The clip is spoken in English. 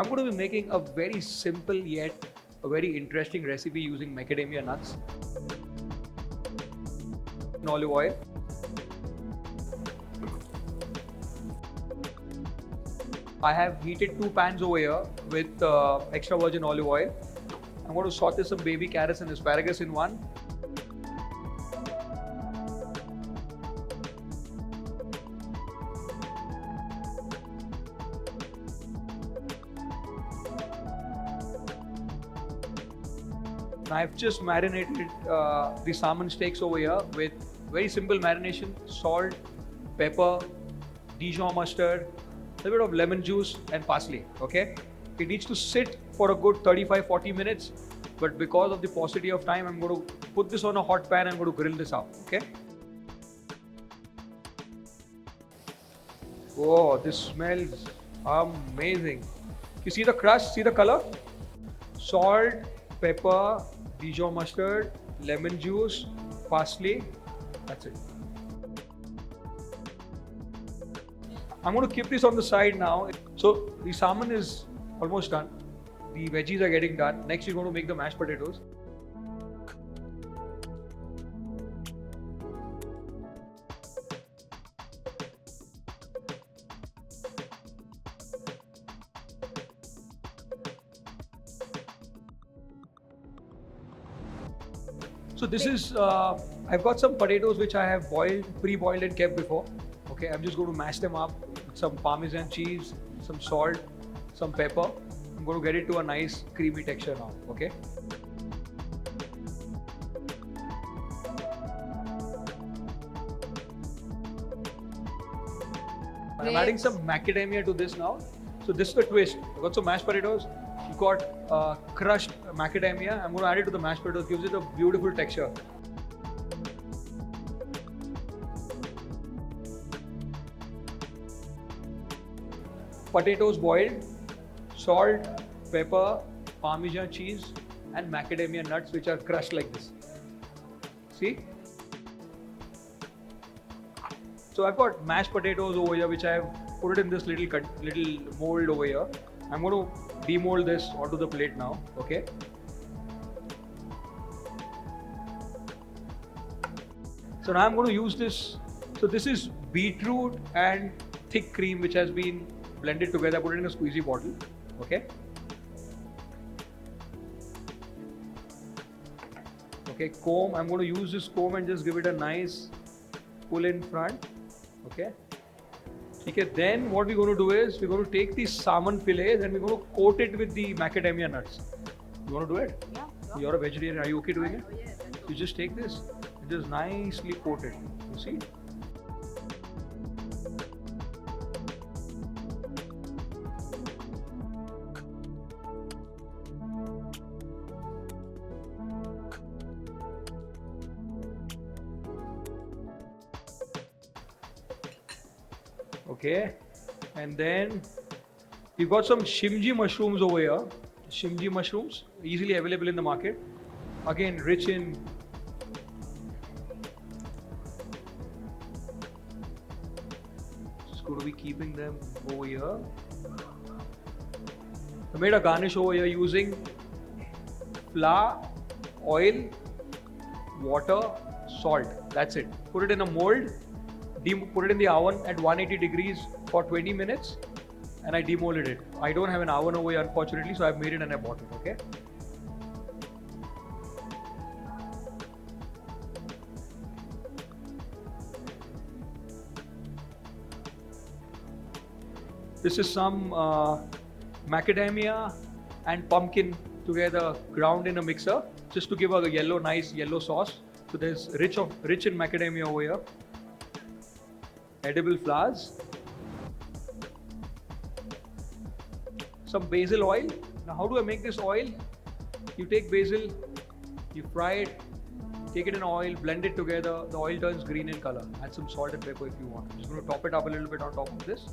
I'm going to be making a very simple yet a very interesting recipe using macadamia nuts and olive oil. I have heated 2 pans over here with extra virgin olive oil. I'm going to saute some baby carrots and asparagus in one. I've just marinated the salmon steaks over here with very simple marination: salt, pepper, Dijon mustard, a little bit of lemon juice and parsley. Okay, it needs to sit for a good 35-40 minutes, but because of the paucity of time, I'm going to put this on a hot pan and I'm going to grill this up. Okay. Oh, this smells amazing. You see the crust, see the color? Salt, pepper, Dijon mustard, lemon juice, parsley. That's it. I'm going to keep this on the side now. So the salmon is almost done. The veggies are getting done. Next, you're going to make the mashed potatoes. So this is, I've got some potatoes which I have boiled, pre-boiled and kept before. Okay, I'm just going to mash them up with some Parmesan cheese, some salt, some pepper. I'm going to get it to a nice creamy texture now. Okay. I'm adding some macadamia to this now. So this is the twist. I've got some mashed potatoes. You've got crushed macadamia. I'm going to add it to the mashed potatoes. Gives it a beautiful texture. Potatoes boiled, salt, pepper, Parmesan cheese, and macadamia nuts, which are crushed like this. See? So I've got mashed potatoes over here, which I have put it in this little mold over here. I'm going to demold this onto the plate now. Okay. So now I'm going to use this. So this is beetroot and thick cream, which has been blended together. Put it in a squeezy bottle. Okay. Okay, comb. I'm going to use this comb and just give it a nice pull in front. Okay. Okay, then what we're going to do is we're going to take these salmon fillets and we're going to coat it with the macadamia nuts. You want to do it? Yeah. Sure. You're a vegetarian. Are you okay doing it? Oh, yes. You just take this and just nicely coat it. You see? Okay, and then we've got some shimji mushrooms over here. Shimji mushrooms, easily available in the market. Again, rich in just going to be keeping them over here. I made a garnish over here using flour, oil, water, salt. That's it. Put it in a mold. Put it in the oven at 180 degrees for 20 minutes and I demolded it. I don't have an oven over here unfortunately, so I've made it and I bought it. Okay. This is some macadamia and pumpkin together ground in a mixer just to give a nice yellow sauce. So there's rich in macadamia over here. Edible flowers, some basil oil. Now how do I make this oil? You take basil, you fry it, take it in oil, blend it together. The oil turns green in color. Add some salt and pepper if you want. I'm just going to top it up a little bit on top of this.